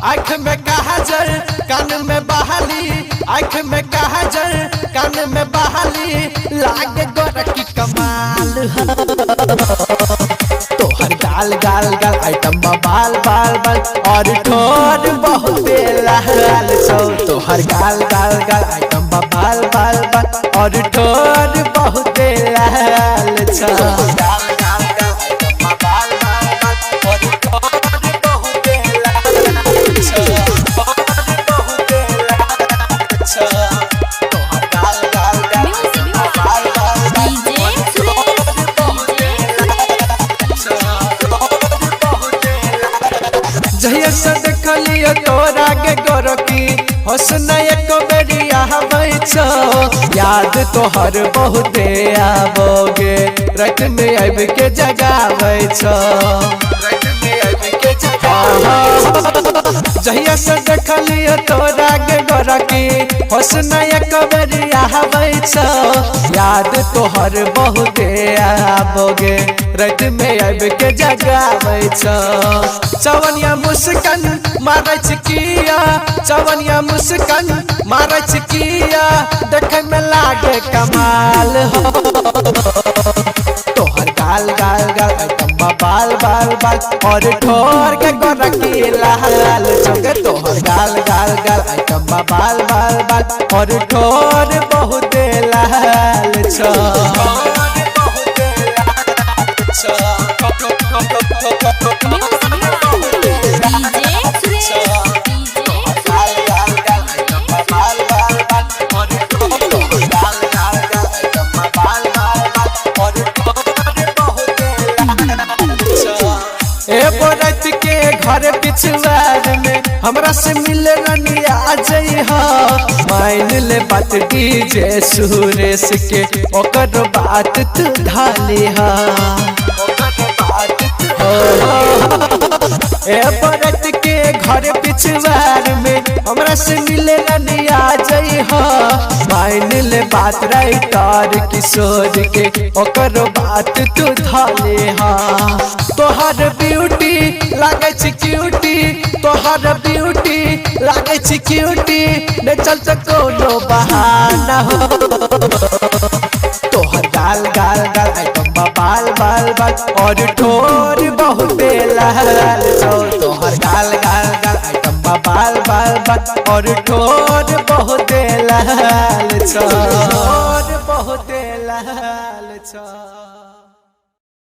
आँख में काजल कान में बहाली, आँख में काजल कान में बहाली, लागे गोरकी कमाल तोहर गाल गाल गाल आइटम बाल बाल बाल और ठोर बहुत लाल छौ। तोहर गाल गाल गाल आइटम बाल बाल बाल और ठोर बहुत लाल छौ। जहिया से देखलियो तोरा के गोरकी हसन एको बेरी आबै छौ, याद तोहर बहुते आबोगे रात में आब के जगाबै छौ, रात में आब के जहिया से देखलियो तोरा के गोरकी हसन एको बेरी आबै छौ, याद तोहर बहुते आबोगे रात में आब के जगाबै छौ। चवनिया मुस्कान मारै छिकिया, चवनिया मुस्कान मारै छिकिया, देखे में लागे कमाल हो। तोहर गाल गाल गाल आइटम बाल बाल बाल और ठोर के गोरकी लाल छौगे। तोहर गाल गाल गाल आइटम बाल बाल बाल और ठोर बहुत लाल छौ। रात के घर पिछवाड़ में हमरा से मिले रनिया जइहा, मान ले बात डीजे सुरेश के ओकर बात तू ढालिहा, रात के घर पिछवाड़ में हमरा से मिले रनिया जइहा, मान ले बात राइटर किशोर के ओकर बात तू ढालिहा। तोहर ब्यूटी लागे छी क्यूटी, तोहर ब्यूटी लागे छी क्यूटी, ने चलते कोनो बहाना हो। तोहर गाल गाल गाल आइटम बाल बाल बाल और ठोर बहुत लाल छौ। तोहर गाल गाल गाल आइटम बाल बाल बाल और ठोर बहुत लाल छौ, बहुत लाल छौ।